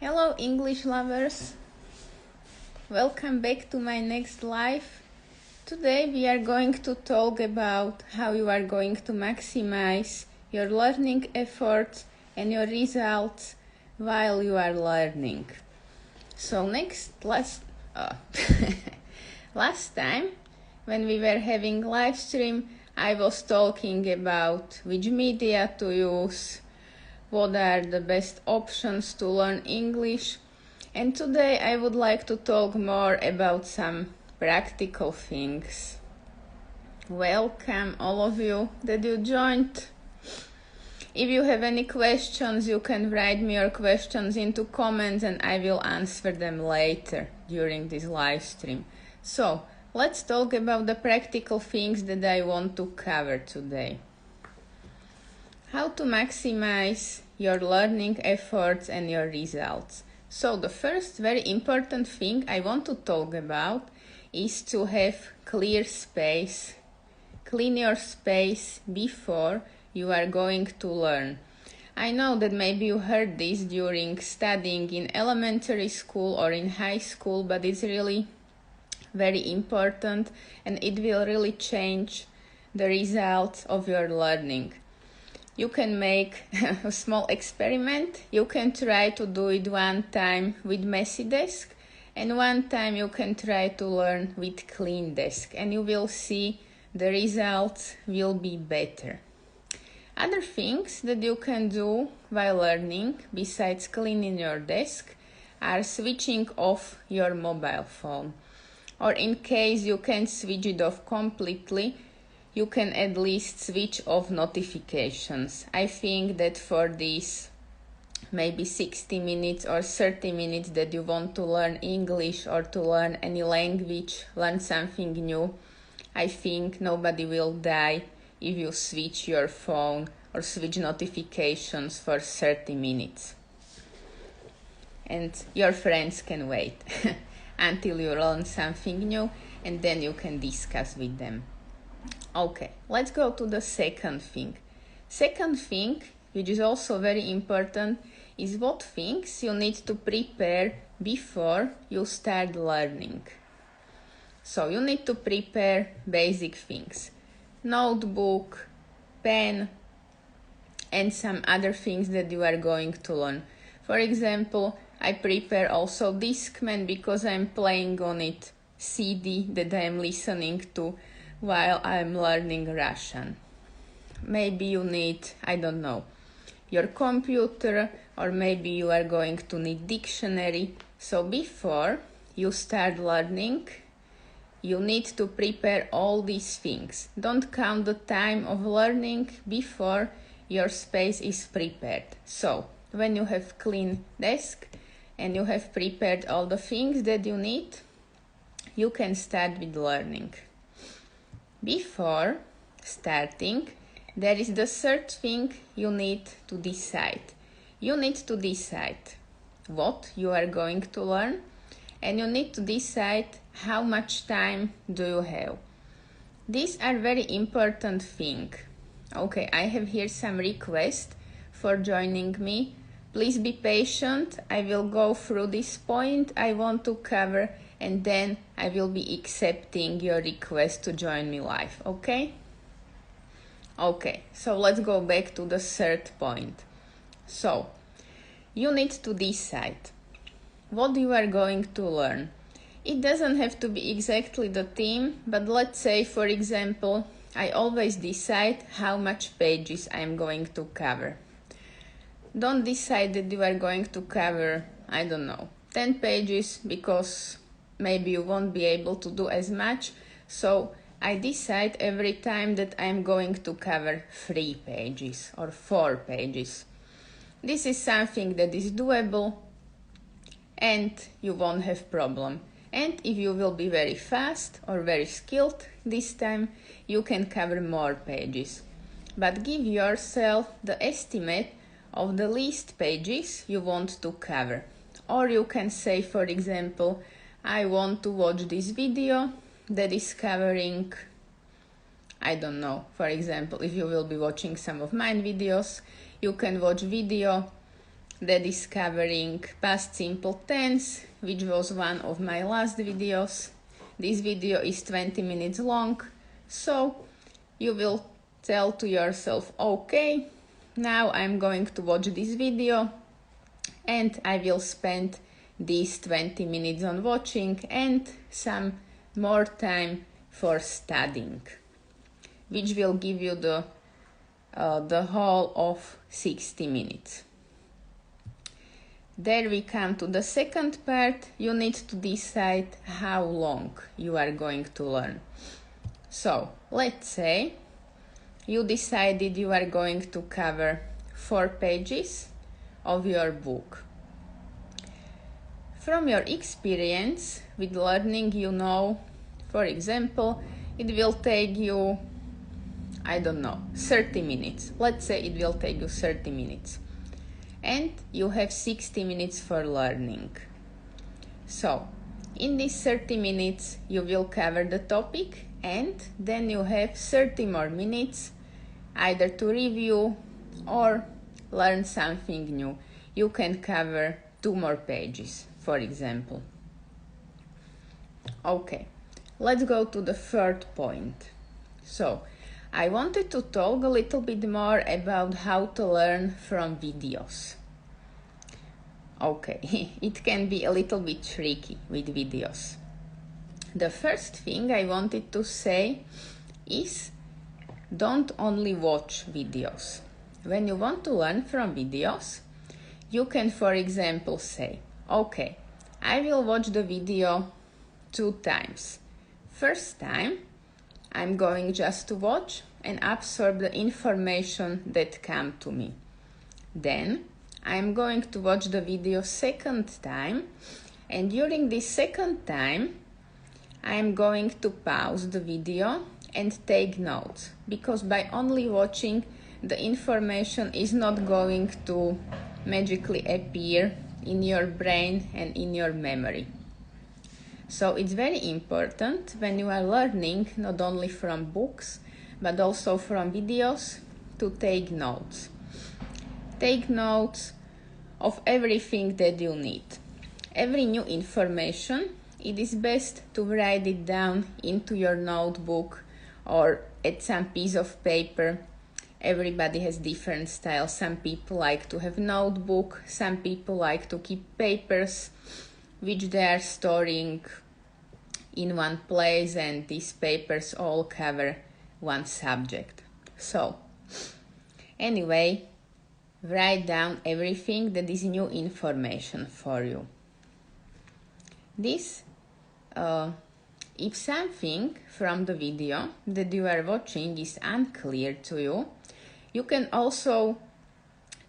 Hello English lovers, welcome back to my next live. Today we are going to talk about how you are going to maximize your learning efforts and your results while you are learning. So last time when we were having live stream, I was talking about which media to use, what are the best options to learn English, and today I would like to talk more about some practical things. Welcome all of you that you joined. If you have any questions, you can write me your questions into comments and I will answer them later during this live stream. So let's talk about the practical things that I want to cover today. How to maximize your learning efforts and your results. So the first very important thing I want to talk about is to have clear space. Clean your space before you are going to learn. I know that maybe you heard this during studying in elementary school or in high school, but it's really very important and it will really change the results of your learning. You can make a small experiment. You can try to do it one time with messy desk and one time you can try to learn with clean desk and you will see the results will be better. Other things that you can do while learning besides cleaning your desk are switching off your mobile phone. Or in case you can't switch it off completely, you can at least switch off notifications. I think that for these maybe 60 minutes or 30 minutes that you want to learn English or to learn any language, learn something new, I think nobody will die if you switch your phone or switch notifications for 30 minutes. And your friends can wait until you learn something new and then you can discuss with them. Okay, let's go to the second thing. Second thing, which is also very important, is what things you need to prepare before you start learning. So you need to prepare basic things. Notebook, pen, and some other things that you are going to learn. For example, I prepare also Discman because I'm playing on it CD that I'm listening to while I'm learning Russian. Maybe you need, I don't know, your computer, or maybe you are going to need dictionary. So before you start learning, you need to prepare all these things. Don't count the time of learning before your space is prepared. So when you have clean desk and you have prepared all the things that you need, you can start with learning. Before starting, there is the third thing you need to decide. You need to decide what you are going to learn and you need to decide how much time do you have. These are very important things. Okay, I have here some requests for joining me. Please be patient. I will go through this point I want to cover and then I will be accepting your request to join me live, okay? Okay, so let's go back to the third point. So, you need to decide what you are going to learn. It doesn't have to be exactly the theme, but let's say, for example, I always decide how much pages I'm going to cover. Don't decide that you are going to cover, I don't know, 10 pages because maybe you won't be able to do as much. So I decide every time that I'm going to cover 3 pages or 4 pages. This is something that is doable and you won't have problem. And if you will be very fast or very skilled this time, you can cover more pages. But give yourself the estimate of the least pages you want to cover. Or you can say, for example, I want to watch this video that is covering, I don't know, for example, if you will be watching some of mine videos, you can watch video the discovering past simple tense, which was one of my last videos. This video is 20 minutes long, so you will tell to yourself, okay, now I'm going to watch this video and I will spend these 20 minutes on watching and some more time for studying, which will give you the whole of 60 minutes. There we come to the second part. You need to decide how long you are going to learn. So let's say you decided you are going to cover 4 pages of your book. From your experience with learning, you know, for example, it will take you, 30 minutes. Let's say it will take you 30 minutes. And you have 60 minutes for learning. So, in these 30 minutes, you will cover the topic, and then you have 30 more minutes either to review or learn something new. You can cover 2 more pages, for example. Okay, let's go to the third point. So, I wanted to talk a little bit more about how to learn from videos. Okay, it can be a little bit tricky with videos. The first thing I wanted to say is don't only watch videos. When you want to learn from videos, you can, for example, say, okay, I will watch the video 2 times. First time, I'm going just to watch and absorb the information that come to me. Then I'm going to watch the video second time, and during this second time I'm going to pause the video and take notes, because by only watching, the information is not going to magically appear in your brain and in your memory. So it's very important when you are learning, not only from books, but also from videos, to take notes. Take notes of everything that you need. Every new information, it is best to write it down into your notebook or at some piece of paper. Everybody has different styles. Some people like to have notebook, some people like to keep papers which they are storing in one place, and these papers all cover one subject. So, anyway, write down everything that is new information for you. This, if something from the video that you are watching is unclear to you, you can also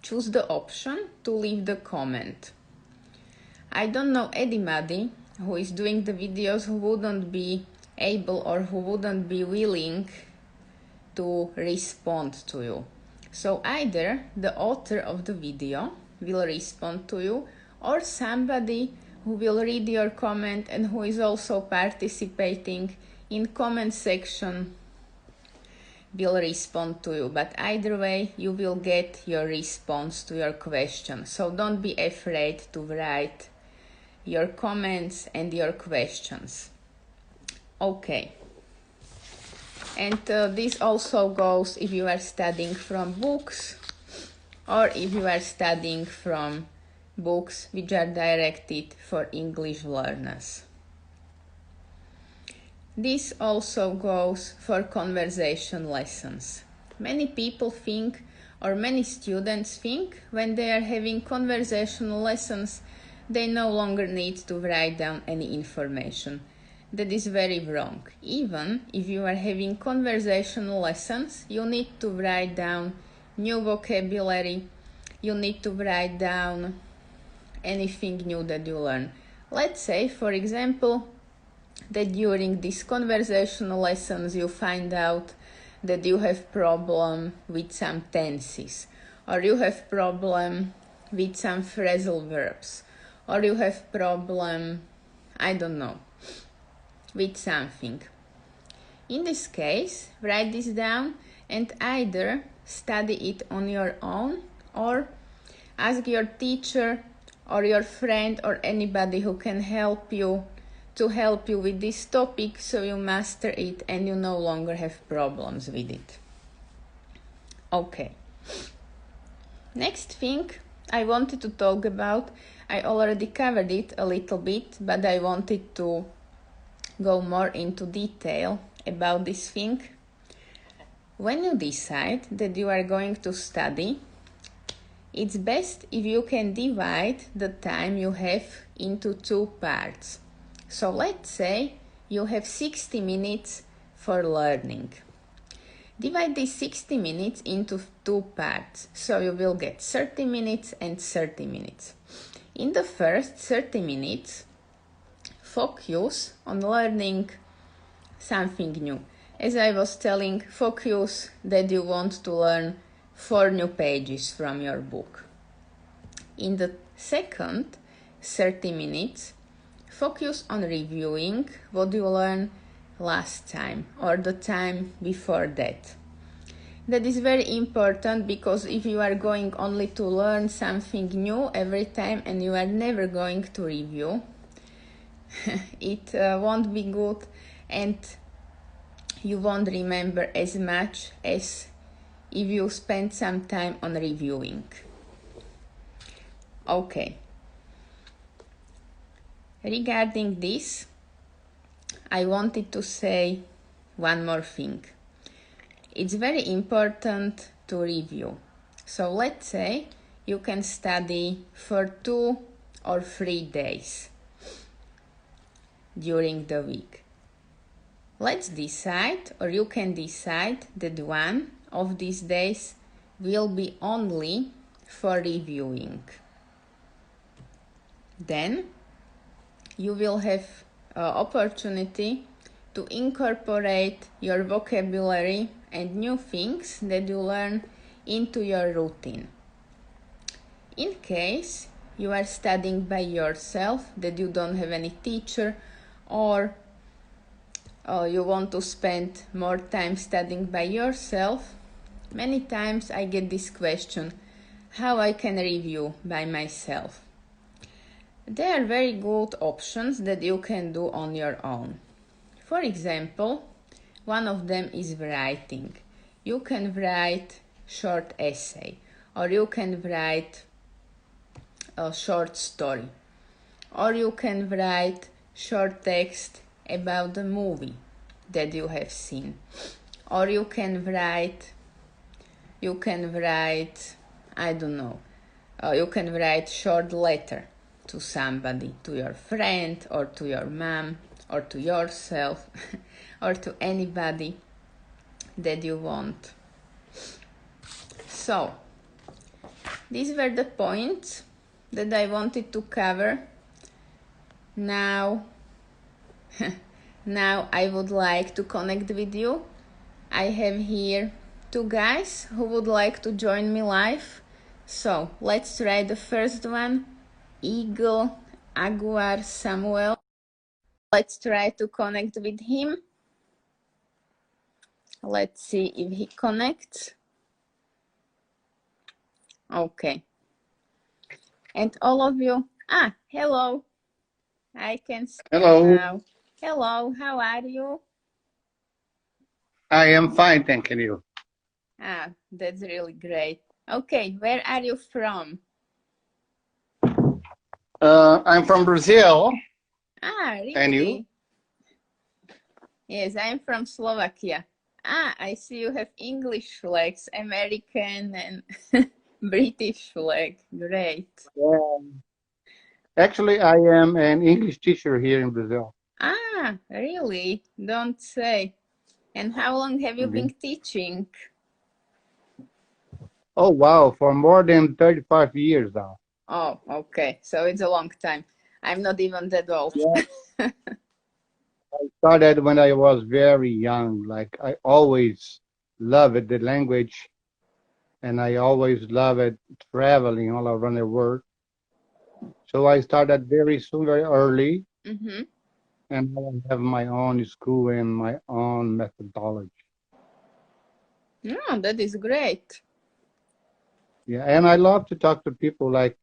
choose the option to leave the comment. I don't know anybody who is doing the videos who wouldn't be able or who wouldn't be willing to respond to you. So either the author of the video will respond to you, or somebody who will read your comment and who is also participating in comment section will respond to you. But either way, you will get your response to your question. So don't be afraid to write your comments and your questions. Okay. And this also goes if you are studying from books or if you are studying from books which are directed for English learners. This also goes for conversation lessons. Many people think, or many students think, when they are having conversational lessons, they no longer need to write down any information. That is very wrong. Even if you are having conversational lessons, you need to write down new vocabulary, you need to write down anything new that you learn. Let's say, for example, that during these conversational lessons you find out that you have problem with some tenses, or you have problem with some phrasal verbs, or you have problem, with something. In this case, write this down and either study it on your own or Ask your teacher or your friend or anybody who can help you to help you with this topic so you master it and you no longer have problems with it. Okay. Next thing I wanted to talk about, I already covered it a little bit, but I wanted to go more into detail about this thing. When you decide that you are going to study, it's best if you can divide the time you have into 2 parts. So let's say you have 60 minutes for learning. Divide these 60 minutes into 2 parts, so you will get 30 minutes and 30 minutes. In the first 30 minutes, focus on learning something new. As I was telling, focus that you want to learn 4 new pages from your book. In the second 30 minutes, focus on reviewing what you learned last time or the time before that. That is very important because if you are going only to learn something new every time and you are never going to review, it won't be good and you won't remember as much as if you spend some time on reviewing. Okay. Regarding this, I wanted to say one more thing. It's very important to review. So let's say you can study for 2 or 3 days during the week. Let's decide, or you can decide that one of these days will be only for reviewing. Then you will have opportunity to incorporate your vocabulary and new things that you learn into your routine. In case you are studying by yourself, that you don't have any teacher, or you want to spend more time studying by yourself, many times I get this question, how I can review by myself. There are very good options that you can do on your own. For example, one of them is writing. You can write short essay, or you can write a short story, or you can write short text about the movie that you have seen, or you can write, I don't know, you can write short letter to somebody, to your friend, or to your mom, or to yourself, or to anybody that you want. So, these were the points that I wanted to cover. Now I would like to connect with you. I have here 2 guys who would like to join me live. So, let's try the first one. Eagle Aguar Samuel. Let's try to connect with him. Let's see if he connects. Okay. And all of you, hello. I can see Hello, now. Hello, how are you? I am fine, thank you. That's really great. Okay, where are you from? I'm from Brazil, and you? Really? Yes, I'm from Slovakia. I see you have English flags, American and British flag. Great. Actually, I am an English teacher here in Brazil. Really? Don't say. And how long have you been Mhm. teaching? Oh, wow, for more than 35 years now. Oh, okay. So it's a long time. I'm not even that old. Yeah. I started when I was very young. Like, I always loved the language, and I always loved traveling all around the world. So I started very soon, very early, Mm-hmm. and now I have my own school and my own methodology. Yeah, that is great. Yeah, and I love to talk to people. Like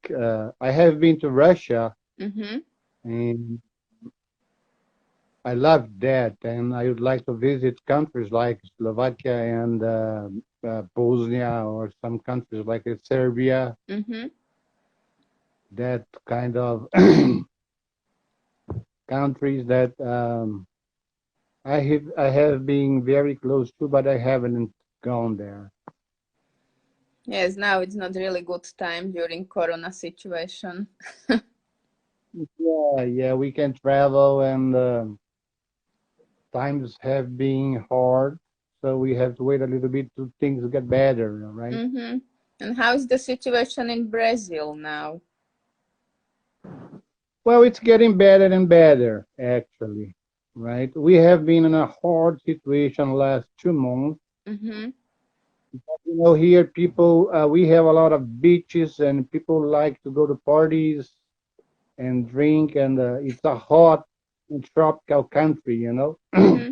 I have been to Russia, Mm-hmm. and I love that, and I would like to visit countries like Slovakia and Bosnia, or some countries like Serbia. Mm-hmm. That kind of countries that I have been very close to, but I haven't gone there. Yes, now it's not really good time during Corona situation. Yeah, yeah, we can travel, and times have been hard, so we have to wait a little bit to things get better, right? Mm-hmm. And how's the situation in Brazil now? Well, it's getting better and better, actually, right? We have been in a hard situation last 2 months. Mm-hmm. Here people, we have a lot of beaches, and people like to go to parties and drink, and it's a hot and tropical country. Mm-hmm.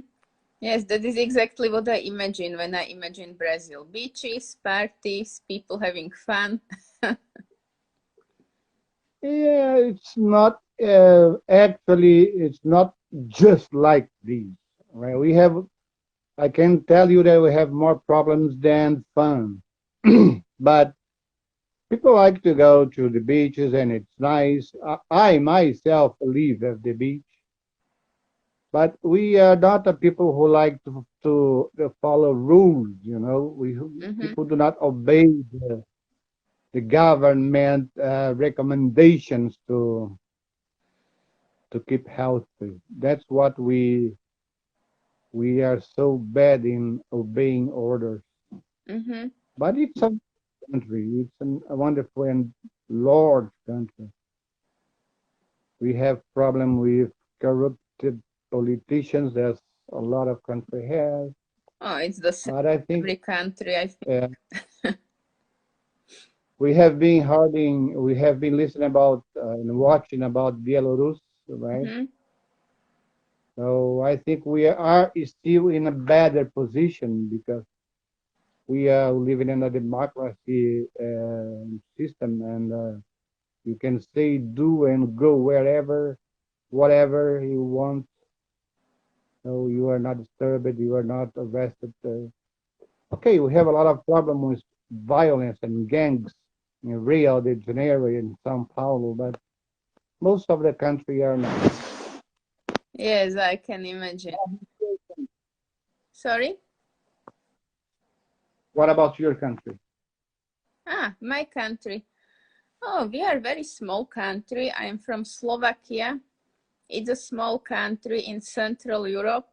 Yes, that is exactly what I imagine when I imagine Brazil. Beaches, parties, people having fun. Yeah, it's not actually, it's not just like these, right? I can tell you that we have more problems than fun. But people like to go to the beaches, and it's nice. I myself live at the beach, but we are not the people who like to follow rules. Mm-hmm. People do not obey the government recommendations to keep healthy. That's what we are so bad in obeying orders. Mm-hmm. But it's a country. It's a wonderful and large country. We have problem with corrupted politicians. There's a lot of country has, Oh, it's the same but I in think every country, I think. uh, we have been listening about and watching about Belarus, right? Mm-hmm. So I think we are still in a better position because we are living in a democracy system, and you can say, do, and go wherever, whatever you want. So you are not disturbed, you are not arrested. Okay, we have a lot of problem with violence and gangs in Rio de Janeiro and São Paulo, but most of the country are not. Yes, I can imagine. Sorry? What about your country? Ah, my country. Oh, we are a very small country. I am from Slovakia. It's a small country in Central Europe.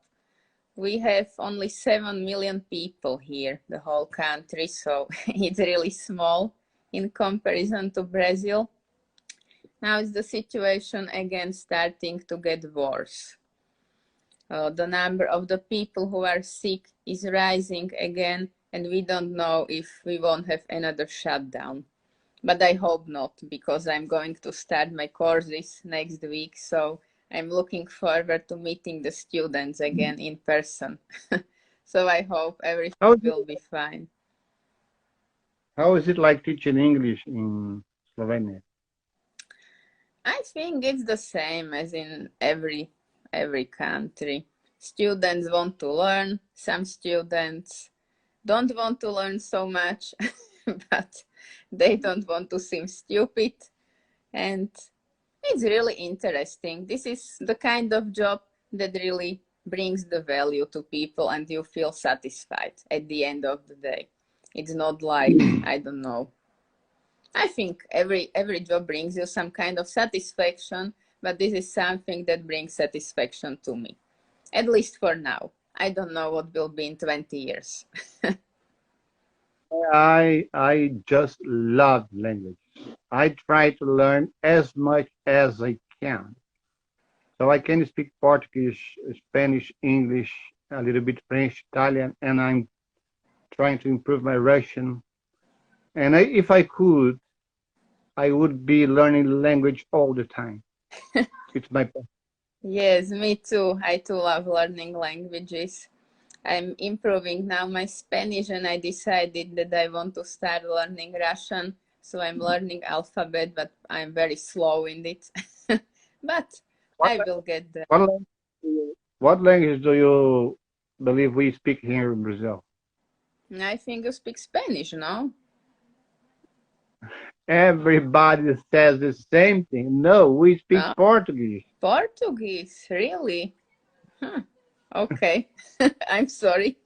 We have only 7 million people here, the whole country, so it's really small in comparison to Brazil. Now is the situation again starting to get worse. The number of the people who are sick is rising again, and we don't know if we won't have another shutdown. But I hope not, because I'm going to start my courses next week, so I'm looking forward to meeting the students again in person. So I hope How everything is it, will be fine. how is it like teaching English in Slovenia? I think it's the same as in every country. Students want to learn, some students don't want to learn so much, but they don't want to seem stupid. And it's really interesting. This is the kind of job that really brings the value to people and you feel satisfied at the end of the day. It's not like, I don't know. I think every job brings you some kind of satisfaction, but this is something that brings satisfaction to me. At least for now. I don't know what will be in 20 years. I just love language. I try to learn as much as I can. So I can speak Portuguese, Spanish, English, a little bit French, Italian, and I'm trying to improve my Russian. And if I could, I would be learning language all the time. It's my Yes, me too. I too love learning languages. I'm improving now my Spanish, and I decided that I want to start learning Russian. So I'm learning alphabet, but I'm very slow in it. But What, I will get there. what language do you believe we speak here in Brazil? I think you speak Spanish, no? Everybody says the same thing. No, we speak Oh, Portuguese. Portuguese, really? Huh. Okay. I'm sorry.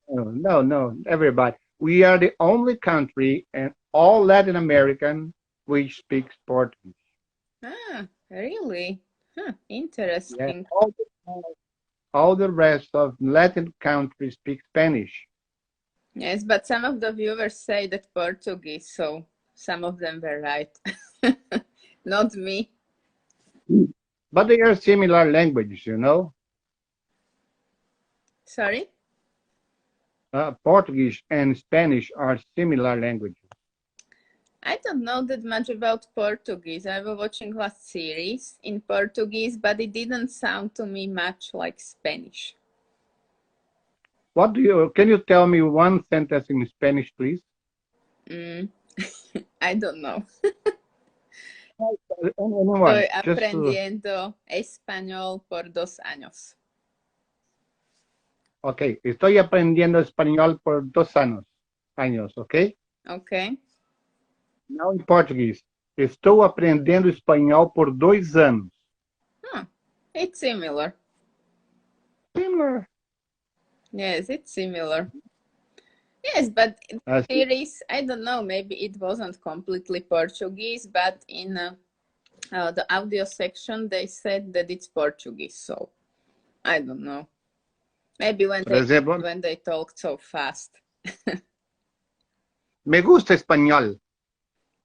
No, everybody. We are the only country in all Latin American which speaks Portuguese. Ah, really? Huh. Yeah, Interesting. all the rest of Latin countries speak Spanish. Yes, but some of the viewers say that Portuguese, so some of them were right. Not me. But they are similar languages, you know. Sorry? Portuguese and Spanish are similar languages. I don't know that much about Portuguese. I was watching last series in Portuguese, but it didn't sound to me much like Spanish. Can you tell me one sentence in Spanish, please? Mm, I don't know. Anyone, Estoy aprendiendo español por 2 años. ok, estoy aprendiendo español por 2 años, ok? Okay. Now in Portuguese, estou aprendendo espanhol por 2 anos. Huh. It's similar. Similar. Yes, it's similar. Yes, but in the series, I don't know, maybe it wasn't completely Portuguese, but in the audio section, they said that it's Portuguese, so I don't know. Maybe when they talked so fast. Me gusta español.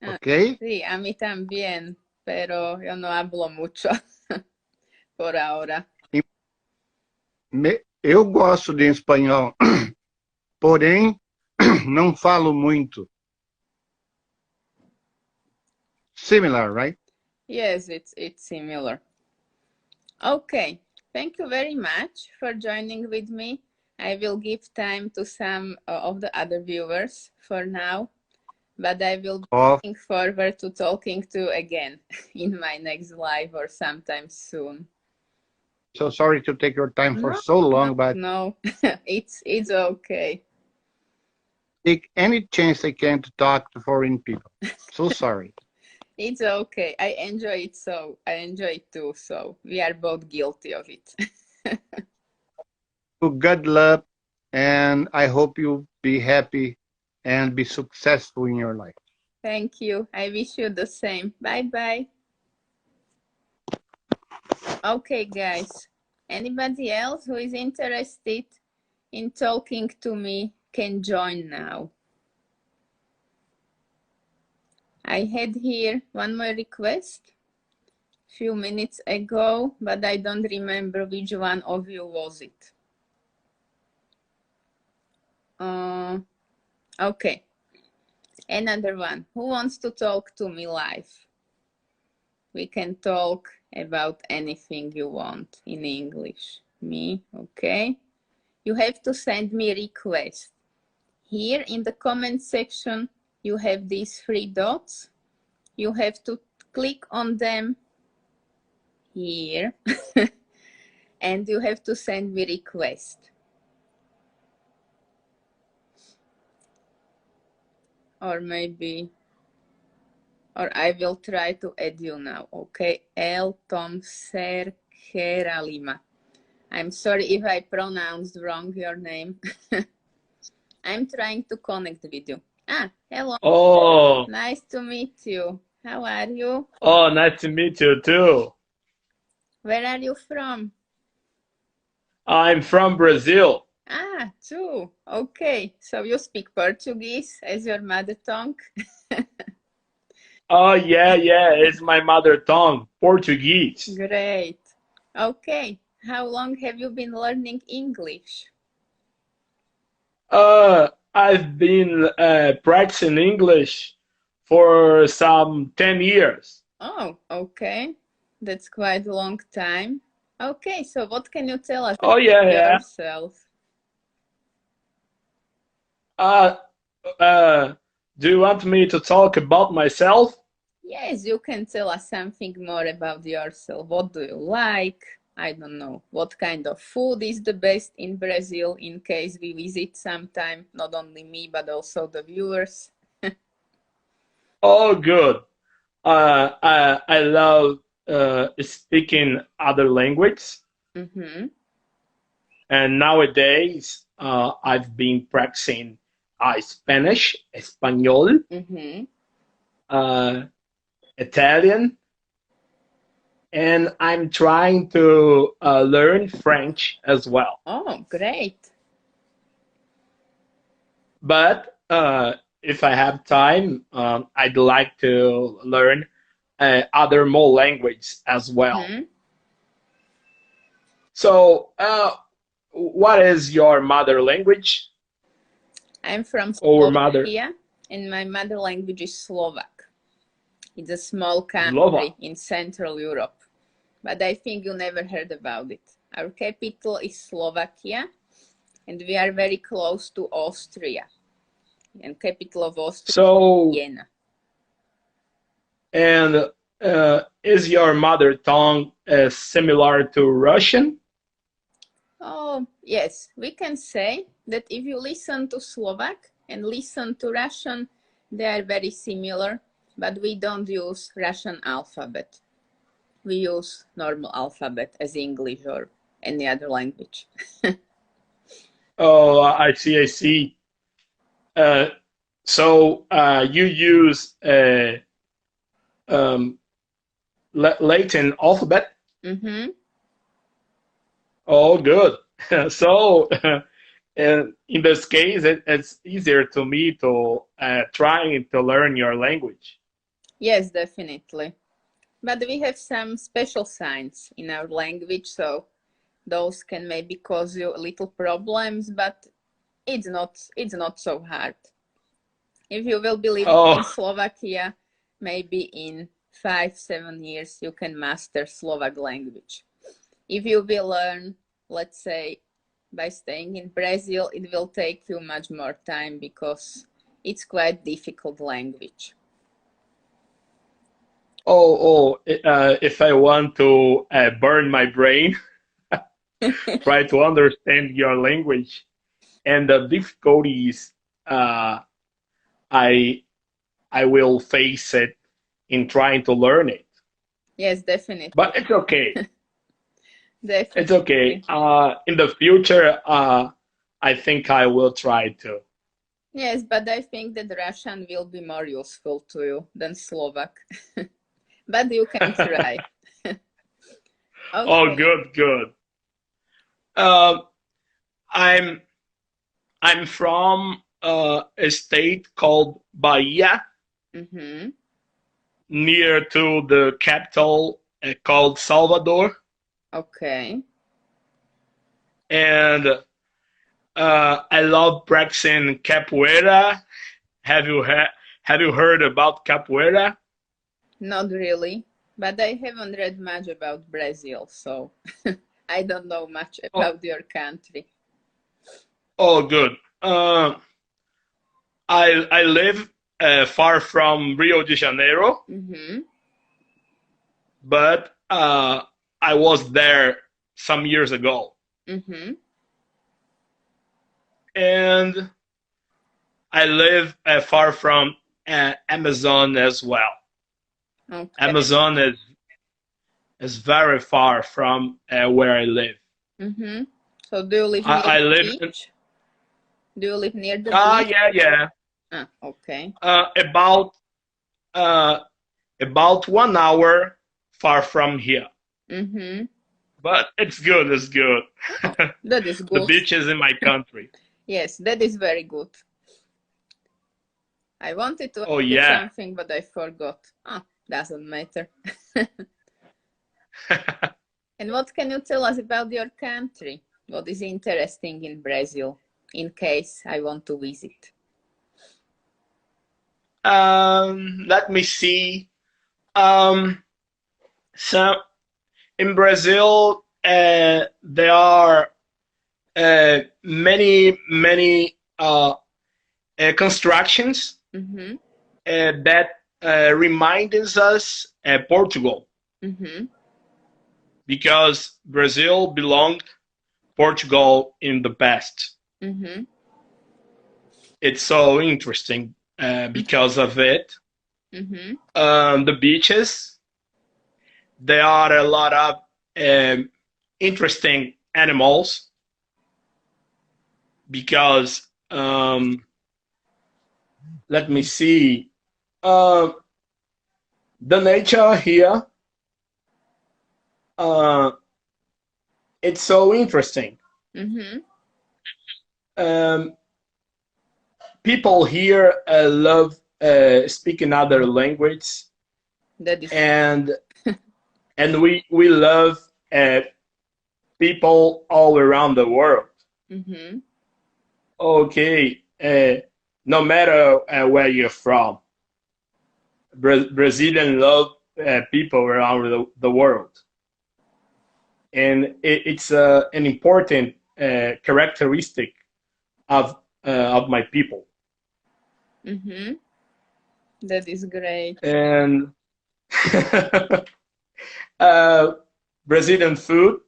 ¿Ok? Sí, a mí también, pero yo no hablo mucho por ahora. Eu gosto de espanhol, porém não falo muito. Similar, right? Yes, it's similar. Okay, thank you very much for joining with me. I will give time to some of the other viewers for now, but I will be looking forward to talking to you again in my next live or sometime soon. So sorry to take your time for so long, but no, it's okay. Take any chance I can to talk to foreign people. So sorry. It's okay. I enjoy it so. I enjoy it too. So we are both guilty of it. Good luck, and I hope you be happy and be successful in your life. Thank you. I wish you the same. Bye-bye. Okay, guys. Anybody else who is interested in talking to me can join now. I had here one more request a few minutes ago, but I don't remember which one of you was it. Okay. Another one. Who wants to talk to me live? We can talk about anything you want in English. Me, okay? You have to send me requests. Here in the comment section, you have these 3 dots. You have to click on them here and you have to send me request. Or maybe, or I will try to add you now, okay? El Tom Serkeralima. I'm sorry if I pronounced wrong your name. I'm trying to connect with you. Ah, hello. Oh. Nice to meet you. How are you? Oh, nice to meet you too. Where are you from? I'm from Brazil. Ah, too. Okay. So you speak Portuguese as your mother tongue? Oh, yeah, it's my mother tongue, Portuguese. Great. Okay. How long have you been learning English? I've been practicing English for some 10 years. Oh, okay. That's quite a long time. Okay, so what can you tell us Oh about yeah, yeah. yourself? Uh, uh, do you want me to talk about myself? Yes, you can tell us something more about yourself. What do you like? I don't know. What kind of food is the best in Brazil in case we visit sometime? Not only me, but also the viewers. Oh, good. I love speaking other languages, Mm-hmm. and nowadays I've been practicing Spanish, Espanol, Mm-hmm. uh, Italian, and I'm trying to learn French as well. Oh, great. But if I have time, I'd like to learn other more languages as well. Mm-hmm. So, what is your mother language I'm from or mother Slovakia, and my mother language is Slovak. It's a small Slovak? country in Central Europe, but I think you never heard about it. Our capital is Slovakia, and we are very close to Austria. And capital of Austria is So, Vienna. and is your mother tongue similar to Russian? Oh, yes, we can say that if you listen to Slovak and listen to Russian, they are very similar, but we don't use Russian alphabet. We use normal alphabet as English or any other language. Oh, I see, I see. Uh, so you use um, Latin alphabet? Mm-hmm. Oh, good. So, in this case, it's easier to me to trying to learn your language. Yes, definitely. But we have some special signs in our language, so those can maybe cause you little problems, but it's not so hard. If you will be living in Oh, Slovakia, maybe in 5-7 years you can master Slovak language. If you will learn, let's say, by staying in Brazil, it will take you much more time because it's quite difficult language. if I want to burn my brain, try to understand your language and the difficulties uh, I I will face it in trying to learn it. Yes, definitely. But it's okay. It's okay. Definitely. In the future, I think I will try to. Yes, but I think that Russian will be more useful to you than Slovak. But you can try. Oh, Okay. good, good. Uh, I'm I'm from a state called Bahia, Mm-hmm. near to the capital called Salvador, Okay. and I love practicing capoeira. Have you have you heard about capoeira? Not really, but I haven't read much about Brazil, so I don't know much Oh, about your country. oh, good. I live far from Rio de Janeiro, Mm-hmm. but I was there some years ago, Mm-hmm. and I live far from Amazon as well. Okay. Amazon is very far from where I live. Mm-hmm. So do you live near I the live in beach? Do you live near the beach? yeah, yeah, Ah, okay. uh, about uh, about 1 hour far from here. Mm-hmm. But it's good. It's good. Oh, that is The good. beach is in my country. Yes, that is very good. I wanted to ask Oh you yeah. something, but I forgot. Ah, doesn't matter. And what can you tell us about your country? What is interesting in Brazil in case I want to visit? Let me see. Um, so in Brazil, there are many constructions Mm-hmm. that reminds us Portugal, Mm-hmm. because Brazil belonged Portugal in the past. Mm-hmm. It's so interesting because of it. Mm-hmm. The beaches, there are a lot of um, interesting animals because let me see. Um, the nature here, uh, it's so interesting. Mm-hmm. Um, people here love speaking other language, That is. and we love uh, people all around the world. Mm-hmm. Okay, no matter where you're from, Brazilian love people around the world, and it's an important characteristic of my people. Mm-hmm. That is great. And uh, Brazilian food,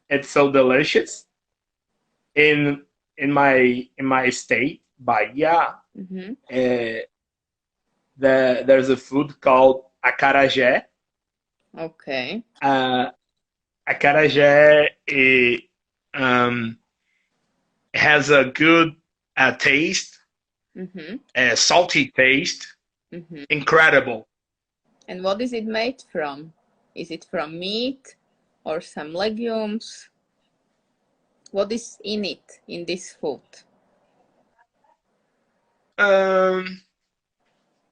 it's so delicious. In my state, Bahia, Mm-hmm. uh, there's a food called acarajé. Okay. Uh, Acarajé um, has a good taste, Mm-hmm. a salty taste, Mm-hmm. incredible. And what is it made from? Is it from meat or some legumes? What is in it, in this food? Um,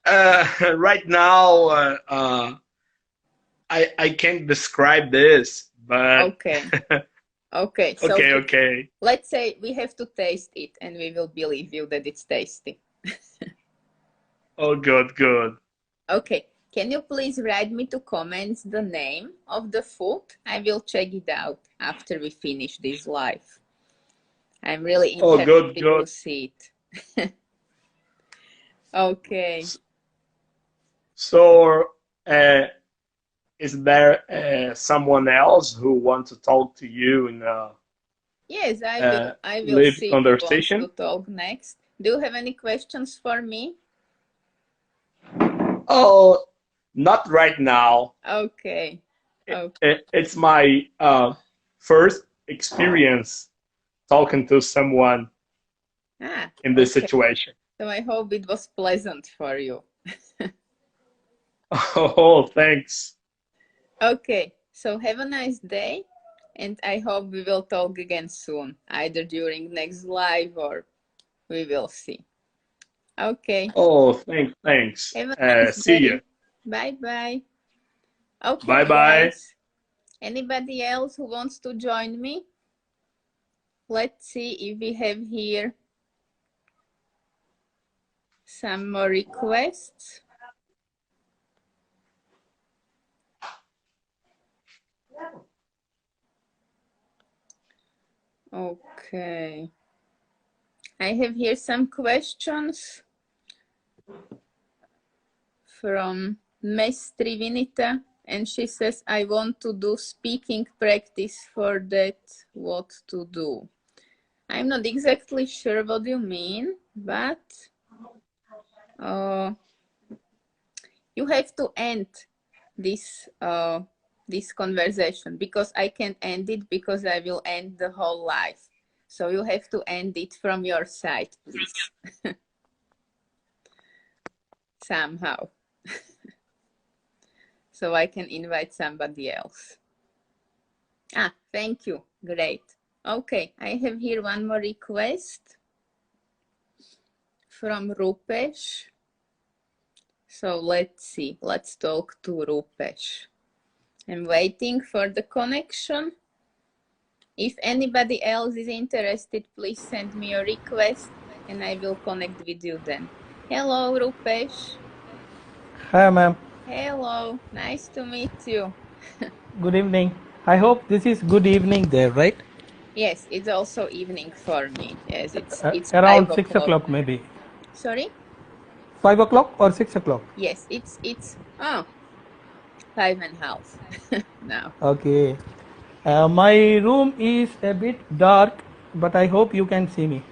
right now, I can't describe this, but Okay. Okay. So okay, okay. let's say we have to taste it and we will believe you that it's tasty. Oh, good, good. Okay. Can you please write me to comments the name of the food? I will check it out after we finish this live. I'm really Oh, good, interested good. to see it. Okay. So, uh, is there someone else who wants to talk to you in a Yes, I will live see who wants to conversation? talk next. Do you have any questions for me? Oh, not right now. Okay. Okay. It's my first experience talking to someone Ah, in this okay. situation. So I hope it was pleasant for you. Oh, thanks. Okay. So have a nice day, and I hope we will talk again soon, either during next live or we will see. Okay. Oh, thanks. Have a nice See you. day. Bye bye. Okay, Bye bye. guys. Anybody else who wants to join me? Let's see if we have here some more requests. Okay. I have here some questions from Mestri Vinita, and she says, I want to do speaking practice. For that, what to do? I'm not exactly sure what you mean, but you have to end this this conversation, because I can't end it, because I will end the whole life. So you have to end it from your side, please. Somehow. So I can invite somebody else. Ah, thank you. Great. Okay, I have here one more request from Rupesh. So let's see. Let's talk to Rupesh. I'm waiting for the connection. If anybody else is interested, please send me a request and I will connect with you then. Hello, Rupesh. Hi, ma'am. Hello. Nice to meet you. Good evening. I hope this is good evening there, right? Yes, it's also evening for me. Yes, it's Around 5 o'clock. 6 o'clock maybe. Sorry? 5 o'clock or 6 o'clock? Yes, it's 5:30 now. Okay. My room is a bit dark, but I hope you can see me.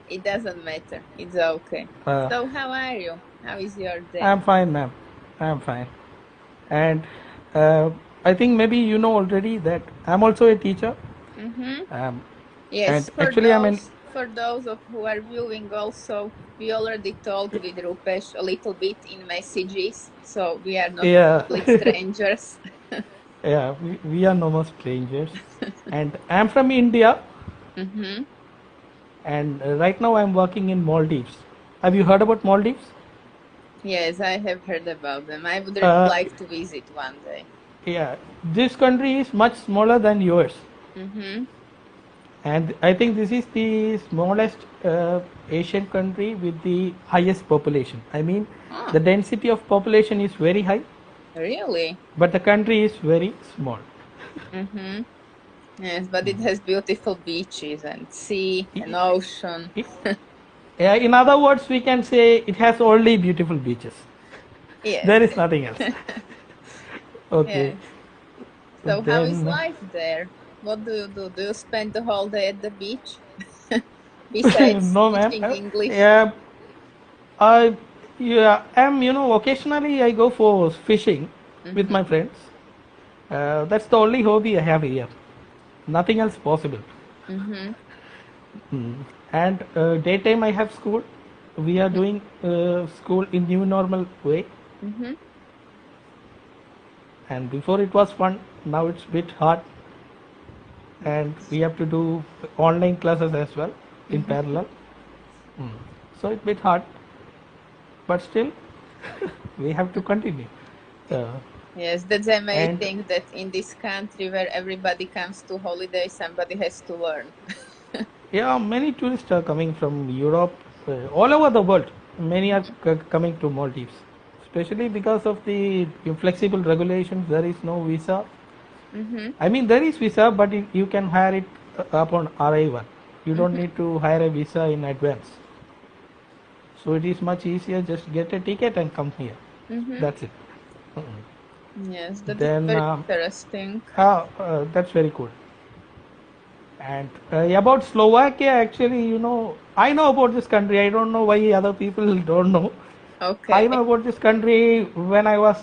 It doesn't matter. It's okay. Uh, So how are you? How is your day? I'm fine, ma'am. I'm fine. And uh, I think maybe you know already that I'm also a teacher. Mm-hmm. Um, Yes, and actually, I'm in. for those of who are viewing also, we already talked with Rupesh a little bit in messages, so we are not Yeah, complete strangers. yeah, we are no more strangers. And I'm from India, Mm-hmm. and right now I'm working in Maldives. Have you heard about Maldives? Yes, I have heard about them. I would really Uh, like to visit one day. yeah, this country is much smaller than yours, Mm-hmm. and I think this is the smallest Asian country with the highest population. I mean, Oh, the density of population is very high, really? but the country is very small. Mm-hmm. Yes, but it has beautiful beaches and sea and ocean. Yeah, in other words, we can say it has only beautiful beaches. There is Yes. nothing else. Okay. Yes. So how is Then, life there? What do you do? Do you spend the whole day at the beach? Besides no, ma'am. teaching English? Yeah, I am, occasionally I go for fishing with my Mm-hmm. friends. That's the only hobby I have here. Nothing else possible. Mm-hmm. And daytime I have school. We are doing school in new normal way. Mm-hmm. And before it was fun. Now it's a bit hard. And we have to do online classes as well in Mm-hmm. parallel. So it's a bit hard. But still, we have to continue. Yes, that's And amazing that in this country where everybody comes to holiday, somebody has to learn. yeah, many tourists are coming from Europe, all over the world. Many are coming to Maldives, especially because of the flexible regulations. There is no visa. Mm-hmm. I mean, there is visa, but you can hire it upon arrival. You don't Mm-hmm. need to hire a visa in advance. So it is much easier. Just get a ticket and come here. Mm-hmm. That's it. Yes, that is Then very interesting. that's very cool. And about Slovakia, actually, I know about this country. I don't know why other people don't know. I Okay. know about this country when I was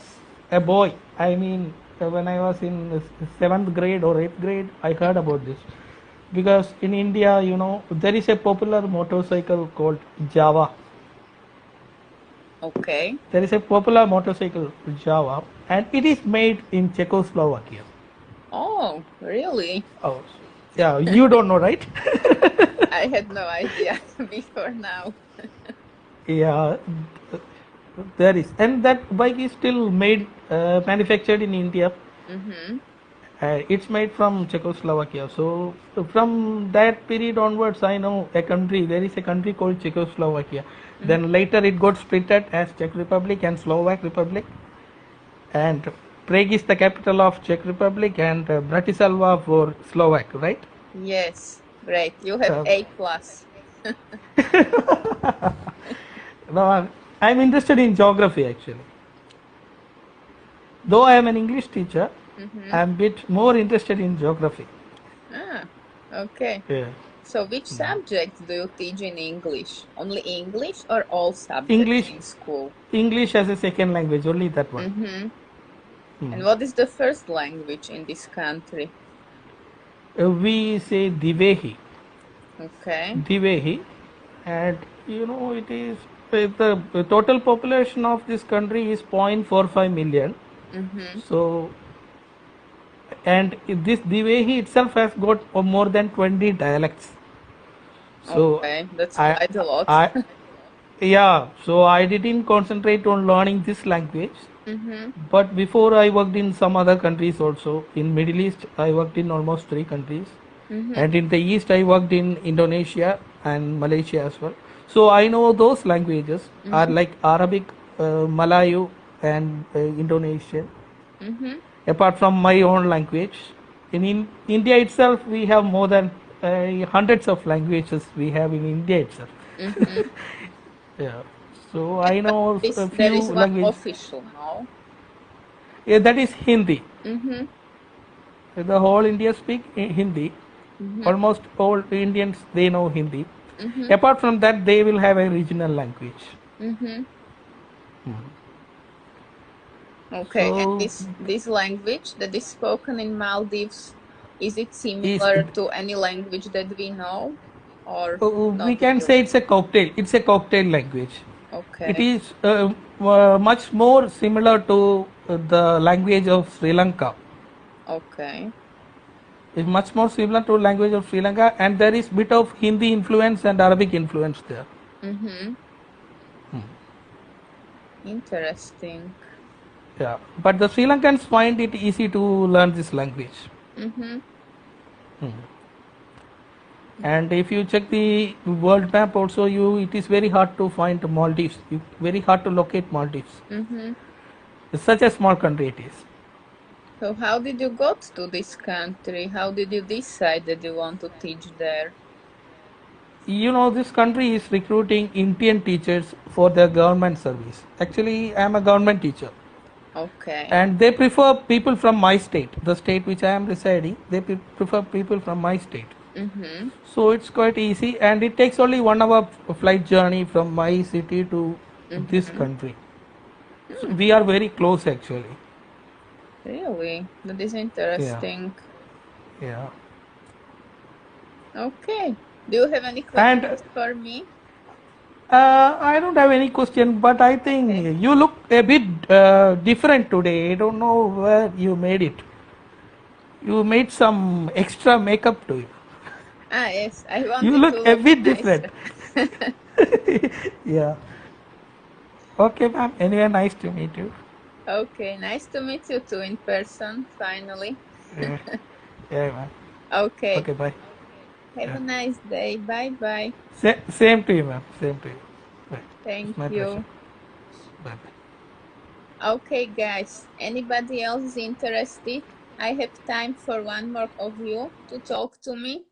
a boy. I mean, when I was in seventh grade or eighth grade, I heard about this. Because in India, there is a popular motorcycle called Java. Okay. There is a popular motorcycle Java, and it is made in Czechoslovakia. Oh, really? Oh, yeah, you don't know, right? I had no idea before now. Yeah, there is, and that bike is still made, manufactured in India. Mm-hmm. It's made from Czechoslovakia. So from that period onwards, I know a country. There is a country called Czechoslovakia. Mm-hmm. Then later it got splitted as Czech Republic and Slovak Republic. And Prague is the capital of Czech Republic, and Bratislava for Slovak, right? Yes, great. You have Uh, A plus. no, I'm interested in geography actually. Though I am an English teacher, Mm-hmm. I'm a bit more interested in geography. Okay. Yeah. So which subjects do you teach in English? Only English or all subjects English, in school? English as a second language, only that one. Mm-hmm. And what is the first language in this country? We say Divehi, Okay. Divehi, and it is the total population of this country is 0.45 million. Mm-hmm. So, and this Divehi itself has got more than 20 dialects. So, Okay, that's I, quite a lot. yeah, so I didn't concentrate on learning this language. Mm-hmm. But before I worked in some other countries also. In Middle East, I worked in almost 3 countries. Mm-hmm. And in the East, I worked in Indonesia and Malaysia as well. So I know those languages are like Arabic, Malayu, and Indonesian. Mm-hmm. Apart from my own language, In India itself, we have more than hundreds of languages we have in India itself. Mm-hmm. Yeah. So I know a There few is one languages. official, no? Yeah, that is Hindi. Mm-hmm. The whole India speak Hindi. Mm-hmm. Almost all Indians they know Hindi. Mm-hmm. Apart from that, they will have a regional language. Mm-hmm. Hmm. Okay, and So this language that is spoken in Maldives, is it is similar to any language that we know, or we not can say really? it's a cocktail. It's a cocktail language. It Okay. is much more similar to the language of Sri Lanka. Okay. It's much more similar to language of Sri Lanka, and there is bit of Hindi influence and Arabic influence there. Mm-hmm. Interesting. Yeah, but the Sri Lankans find it easy to learn this language. Mm-hmm. And if you check the world map, also it is very hard to find Maldives. Very hard to locate Maldives. Mm-hmm. It's such a small country it is. So how did you got to this country? How did you decide that you want to teach there? This country is recruiting Indian teachers for their government service. Actually, I am a government teacher. Okay. And they prefer people from my state, the state which I am residing. They prefer people from my state. Mm-hmm. So it's quite easy, and it takes only 1 hour flight journey from my city to this Mm-hmm. country. So we are very close actually. Really? That is interesting. Yeah. Okay. Do you have any And questions for me? I don't have any question, but I think Okay. you look a bit different today. I don't know where you made it. You made some extra makeup to you. Ah, yes. I You wanted to look a look bit different. nicer. Yeah. Okay, ma'am. Anyway, nice to meet you. Okay. Nice to meet you too in person, finally. Yeah, yeah, ma'am. Okay. Okay, bye. Have Yeah. a nice day. Bye bye. Same to you, ma'am. Same to you. Bye. Thank It's my pleasure. you. Bye bye. Okay, guys. Anybody else is interested? I have time for one more of you to talk to me.